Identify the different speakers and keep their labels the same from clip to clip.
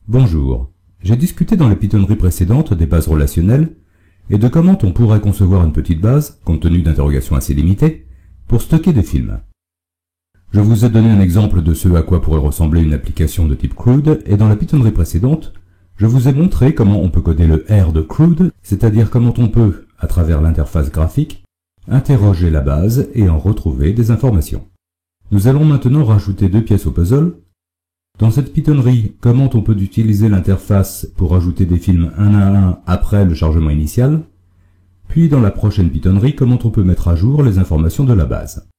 Speaker 1: Bonjour, j'ai discuté dans les pitonneries précédentes des bases relationnelles et de comment on pourrait concevoir une petite base, compte tenu d'interrogations assez limitées, pour stocker des films. Je vous ai donné un exemple de ce à quoi pourrait ressembler une application de type CRUD, et dans la pitonnerie précédente, je vous ai montré comment on peut coder le R de CRUD, c'est-à-dire comment on peut, à travers l'interface graphique, interroger la base et en retrouver des informations. Nous allons maintenant rajouter deux pièces au puzzle. Dans cette pitonnerie, comment on peut utiliser l'interface pour ajouter des films un à un après le chargement initial, puis dans la prochaine pitonnerie, comment on peut mettre à jour les informations de la base.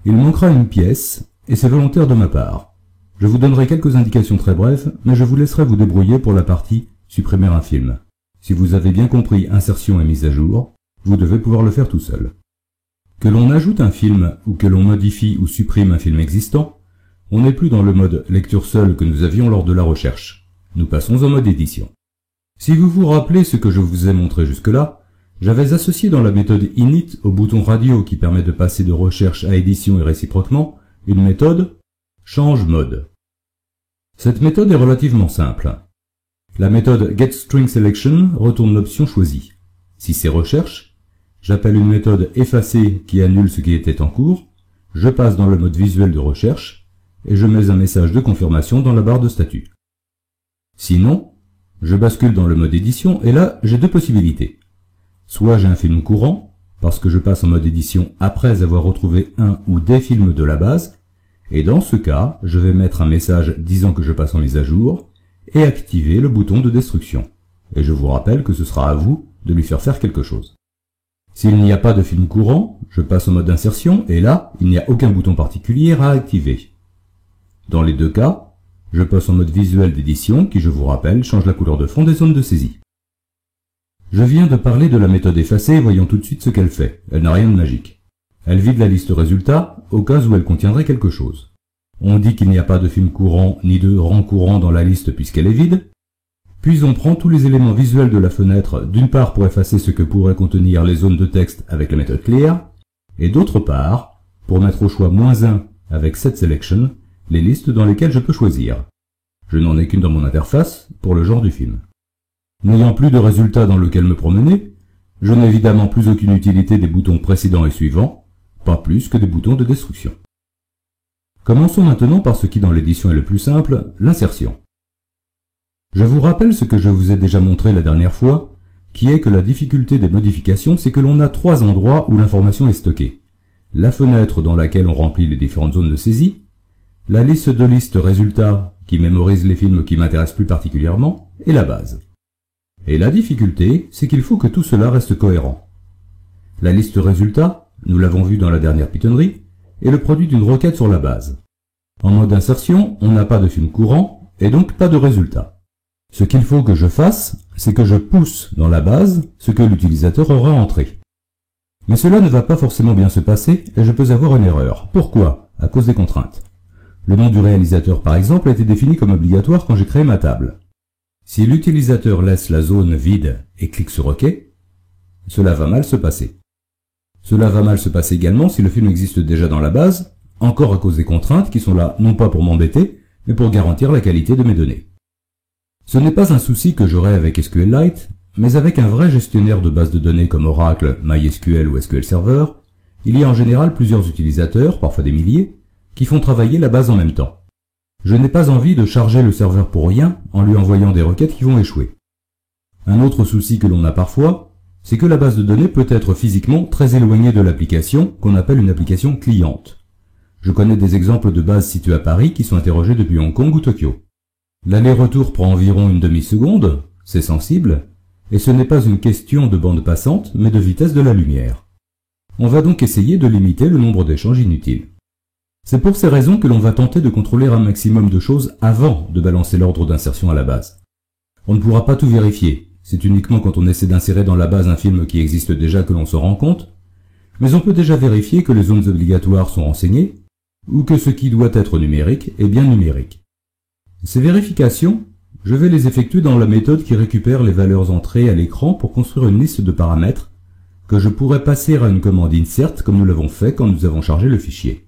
Speaker 1: Il manquera une pièce, et c'est volontaire de ma part. Je vous donnerai quelques indications très brèves, mais je vous laisserai vous débrouiller pour la partie « Supprimer un film ». Si vous avez bien compris insertion et mise à jour, vous devez pouvoir le faire tout seul. Que l'on ajoute un film ou que l'on modifie ou supprime un film existant, on n'est plus dans le mode lecture seule que nous avions lors de la recherche. Nous passons au mode édition. Si vous vous rappelez ce que je vous ai montré jusque-là, j'avais associé dans la méthode init au bouton radio qui permet de passer de recherche à édition et réciproquement, une méthode change mode. Cette méthode est relativement simple. La méthode getStringSelection retourne l'option choisie. Si c'est recherche, j'appelle une méthode effacer qui annule ce qui était en cours, je passe dans le mode visuel de recherche, et je mets un message de confirmation dans la barre de statut. Sinon, je bascule dans le mode édition et là, j'ai deux possibilités. Soit j'ai un film courant, parce que je passe en mode édition après avoir retrouvé un ou des films de la base, et dans ce cas, je vais mettre un message disant que je passe en mise à jour, et activer le bouton de destruction. Et je vous rappelle que ce sera à vous de lui faire quelque chose. S'il n'y a pas de film courant, je passe en mode insertion, et là, il n'y a aucun bouton particulier à activer. Dans les deux cas, je passe en mode visuel d'édition qui, je vous rappelle, change la couleur de fond des zones de saisie. Je viens de parler de la méthode effacer et voyons tout de suite ce qu'elle fait. Elle n'a rien de magique. Elle vide la liste résultats au cas où elle contiendrait quelque chose. On dit qu'il n'y a pas de film courant ni de rang courant dans la liste puisqu'elle est vide. Puis on prend tous les éléments visuels de la fenêtre, d'une part pour effacer ce que pourraient contenir les zones de texte avec la méthode clear, et d'autre part, pour mettre au choix -1 avec setSelection, les listes dans lesquelles je peux choisir. Je n'en ai qu'une dans mon interface, pour le genre du film. N'ayant plus de résultats dans lequel me promener, je n'ai évidemment plus aucune utilité des boutons précédents et suivants, pas plus que des boutons de destruction. Commençons maintenant par ce qui dans l'édition est le plus simple, l'insertion. Je vous rappelle ce que je vous ai déjà montré la dernière fois, qui est que la difficulté des modifications, c'est que l'on a trois endroits où l'information est stockée. La fenêtre dans laquelle on remplit les différentes zones de saisie, la liste de listes résultats qui mémorise les films qui m'intéressent plus particulièrement, et la base. Et la difficulté, c'est qu'il faut que tout cela reste cohérent. La liste résultats, nous l'avons vu dans la dernière pitonnerie, est le produit d'une requête sur la base. En mode insertion, on n'a pas de film courant, et donc pas de résultat. Ce qu'il faut que je fasse, c'est que je pousse dans la base ce que l'utilisateur aura entré. Mais cela ne va pas forcément bien se passer, et je peux avoir une erreur. Pourquoi? À cause des contraintes. Le nom du réalisateur, par exemple, a été défini comme obligatoire quand j'ai créé ma table. Si l'utilisateur laisse la zone vide et clique sur OK, cela va mal se passer. Cela va mal se passer également si le film existe déjà dans la base, encore à cause des contraintes qui sont là non pas pour m'embêter, mais pour garantir la qualité de mes données. Ce n'est pas un souci que j'aurai avec SQLite, mais avec un vrai gestionnaire de base de données comme Oracle, MySQL ou SQL Server, il y a en général plusieurs utilisateurs, parfois des milliers, qui font travailler la base en même temps. Je n'ai pas envie de charger le serveur pour rien en lui envoyant des requêtes qui vont échouer. Un autre souci que l'on a parfois, c'est que la base de données peut être physiquement très éloignée de l'application qu'on appelle une application cliente. Je connais des exemples de bases situées à Paris qui sont interrogées depuis Hong Kong ou Tokyo. L'aller-retour prend environ une demi-seconde, c'est sensible, et ce n'est pas une question de bande passante, mais de vitesse de la lumière. On va donc essayer de limiter le nombre d'échanges inutiles. C'est pour ces raisons que l'on va tenter de contrôler un maximum de choses avant de balancer l'ordre d'insertion à la base. On ne pourra pas tout vérifier, c'est uniquement quand on essaie d'insérer dans la base un film qui existe déjà que l'on se rend compte, mais on peut déjà vérifier que les zones obligatoires sont renseignées, ou que ce qui doit être numérique est bien numérique. Ces vérifications, je vais les effectuer dans la méthode qui récupère les valeurs entrées à l'écran pour construire une liste de paramètres que je pourrais passer à une commande insert comme nous l'avons fait quand nous avons chargé le fichier.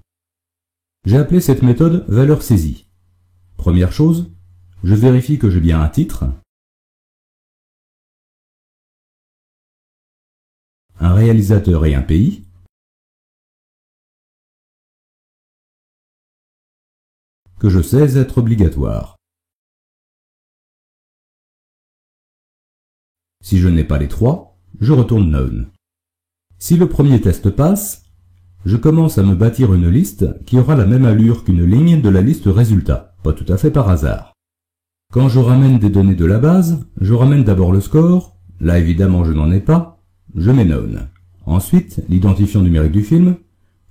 Speaker 1: J'ai appelé cette méthode valeur saisie. Première chose, je vérifie que j'ai bien un titre, un réalisateur et un pays, que je sais être obligatoire. Si je n'ai pas les trois, je retourne Known. Si le premier test passe, je commence à me bâtir une liste qui aura la même allure qu'une ligne de la liste résultat, pas tout à fait par hasard. Quand je ramène des données de la base, je ramène d'abord le score, là évidemment je n'en ai pas, je mets Known. Ensuite, l'identifiant numérique du film,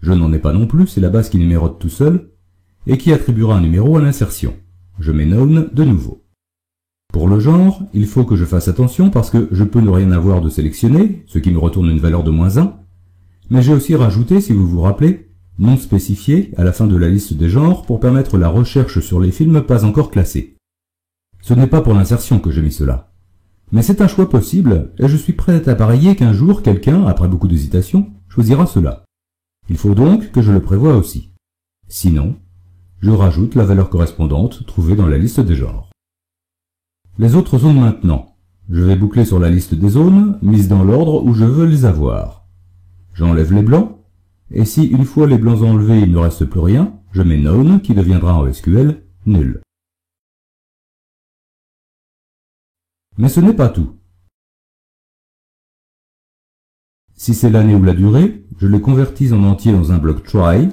Speaker 1: je n'en ai pas non plus, c'est la base qui numérote tout seul, et qui attribuera un numéro à l'insertion. Je mets Known de nouveau. Pour le genre, il faut que je fasse attention parce que je peux ne rien avoir de sélectionné, ce qui me retourne une valeur de -1, mais j'ai aussi rajouté, si vous vous rappelez, non spécifié à la fin de la liste des genres pour permettre la recherche sur les films pas encore classés. Ce n'est pas pour l'insertion que j'ai mis cela. Mais c'est un choix possible et je suis prêt à parier qu'un jour quelqu'un, après beaucoup d'hésitation, choisira cela. Il faut donc que je le prévoie aussi. Sinon, je rajoute la valeur correspondante trouvée dans la liste des genres. Les autres zones maintenant. Je vais boucler sur la liste des zones, mises dans l'ordre où je veux les avoir. J'enlève les blancs, et si une fois les blancs enlevés il ne reste plus rien, je mets Known qui deviendra en SQL nul. Mais ce n'est pas tout. Si c'est l'année ou la durée, je les convertis en entier dans un bloc try.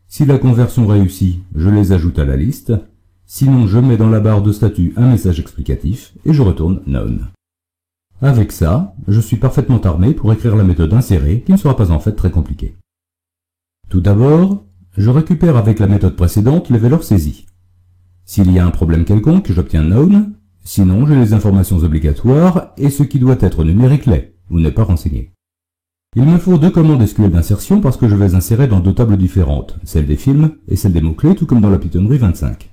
Speaker 1: Si la conversion réussit, je les ajoute à la liste. Sinon, je mets dans la barre de statut un message explicatif et je retourne Known. Avec ça, je suis parfaitement armé pour écrire la méthode insérer qui ne sera pas en fait très compliquée. Tout d'abord, je récupère avec la méthode précédente les valeurs saisies. S'il y a un problème quelconque, j'obtiens Known, sinon j'ai les informations obligatoires et ce qui doit être numérique l'est, ou n'est pas renseigné. Il me faut deux commandes SQL d'insertion parce que je vais insérer dans deux tables différentes, celle des films et celle des mots-clés, tout comme dans la Pythonnerie 25.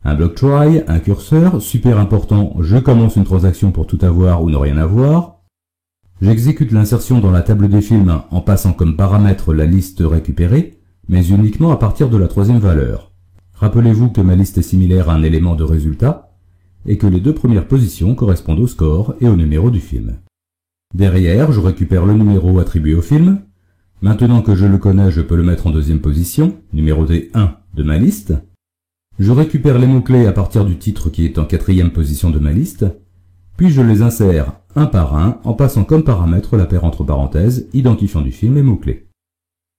Speaker 1: Un bloc try, un curseur, super important, je commence une transaction pour tout avoir ou ne rien avoir. J'exécute l'insertion dans la table des films en passant comme paramètre la liste récupérée, mais uniquement à partir de la troisième valeur. Rappelez-vous que ma liste est similaire à un élément de résultat, et que les deux premières positions correspondent au score et au numéro du film. Derrière, je récupère le numéro attribué au film. Maintenant que je le connais, je peux le mettre en deuxième position, numéroté 1 de ma liste. Je récupère les mots-clés à partir du titre qui est en quatrième position de ma liste, puis je les insère un par un en passant comme paramètre la paire entre parenthèses, identifiant du film et mots-clés.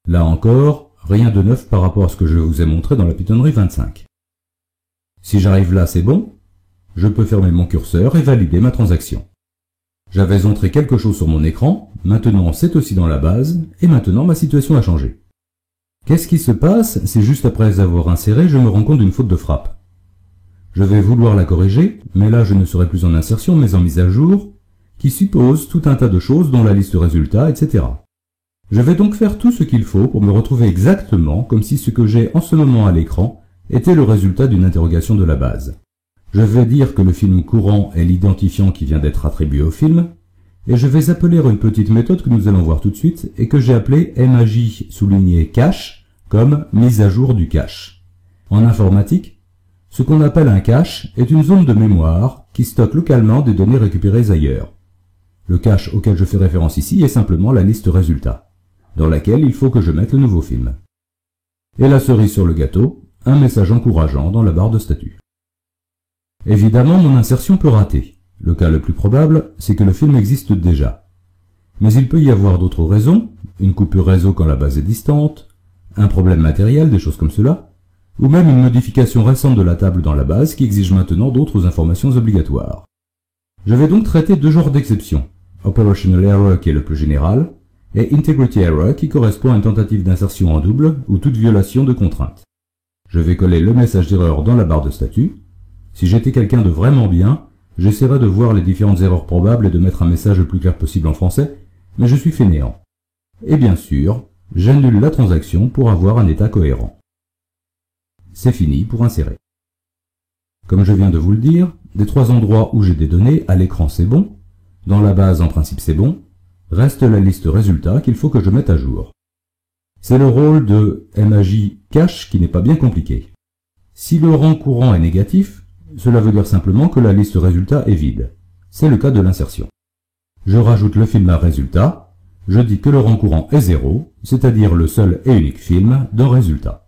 Speaker 1: Là encore, rien de neuf par rapport à ce que je vous ai montré dans la Pythonnerie 25. Si j'arrive là, c'est bon. Je peux fermer mon curseur et valider ma transaction. J'avais entré quelque chose sur mon écran, maintenant c'est aussi dans la base, et maintenant ma situation a changé. Qu'est-ce qui se passe si juste après avoir inséré, je me rends compte d'une faute de frappe? Je vais vouloir la corriger, mais là je ne serai plus en insertion mais en mise à jour, qui suppose tout un tas de choses dont la liste résultat, etc. Je vais donc faire tout ce qu'il faut pour me retrouver exactement comme si ce que j'ai en ce moment à l'écran était le résultat d'une interrogation de la base. Je vais dire que le film courant est l'identifiant qui vient d'être attribué au film, et je vais appeler une petite méthode que nous allons voir tout de suite et que j'ai appelée MAJ-cache comme mise à jour du cache. En informatique, ce qu'on appelle un cache est une zone de mémoire qui stocke localement des données récupérées ailleurs. Le cache auquel je fais référence ici est simplement la liste résultat, dans laquelle il faut que je mette le nouveau film. Et la cerise sur le gâteau, un message encourageant dans la barre de statut. Évidemment, mon insertion peut rater. Le cas le plus probable, c'est que le film existe déjà. Mais il peut y avoir d'autres raisons, une coupure réseau quand la base est distante, un problème matériel, des choses comme cela, ou même une modification récente de la table dans la base qui exige maintenant d'autres informations obligatoires. Je vais donc traiter deux genres d'exceptions, Operational Error qui est le plus général, et Integrity Error qui correspond à une tentative d'insertion en double ou toute violation de contrainte. Je vais coller le message d'erreur dans la barre de statut. Si j'étais quelqu'un de vraiment bien, j'essaierais de voir les différentes erreurs probables et de mettre un message le plus clair possible en français, mais je suis fainéant. Et bien sûr, j'annule la transaction pour avoir un état cohérent. C'est fini pour insérer. Comme je viens de vous le dire, des trois endroits où j'ai des données, à l'écran c'est bon, dans la base en principe c'est bon, reste la liste résultat qu'il faut que je mette à jour. C'est le rôle de MAJ cache qui n'est pas bien compliqué. Si le rang courant est négatif, cela veut dire simplement que la liste résultat est vide. C'est le cas de l'insertion. Je rajoute le film à résultat, je dis que le rang courant est 0, c'est-à-dire le seul et unique film d'un résultat.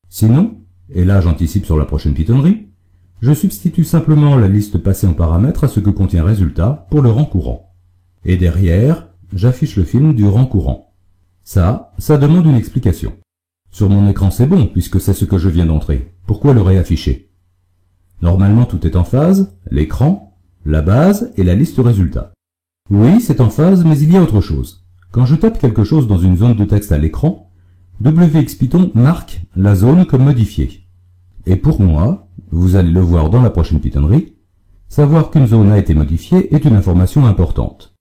Speaker 1: Sinon, et là j'anticipe sur la prochaine pitonnerie, je substitue simplement la liste passée en paramètre à ce que contient résultat pour le rang courant. Et derrière, j'affiche le film du rang courant. Ça demande une explication. Sur mon écran c'est bon puisque c'est ce que je viens d'entrer. Pourquoi le réafficher? Normalement tout est en phase, l'écran, la base et la liste résultat. Oui, c'est en phase, mais il y a autre chose. Quand je tape quelque chose dans une zone de texte à l'écran, WXPython marque la zone comme modifiée. Et pour moi, vous allez le voir dans la prochaine pitonnerie, savoir qu'une zone a été modifiée est une information importante.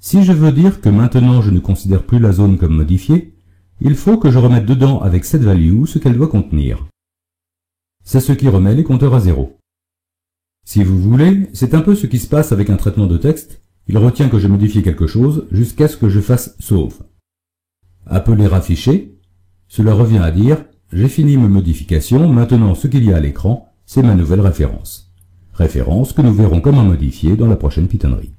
Speaker 1: Si je veux dire que maintenant je ne considère plus la zone comme modifiée, il faut que je remette dedans avec cette value ce qu'elle doit contenir. C'est ce qui remet les compteurs à 0. Si vous voulez, c'est un peu ce qui se passe avec un traitement de texte, il retient que j'ai modifié quelque chose jusqu'à ce que je fasse sauve. Appeler afficher, cela revient à dire j'ai fini mes modifications, maintenant ce qu'il y a à l'écran, c'est ma nouvelle référence. Référence que nous verrons comment modifier dans la prochaine pitonnerie.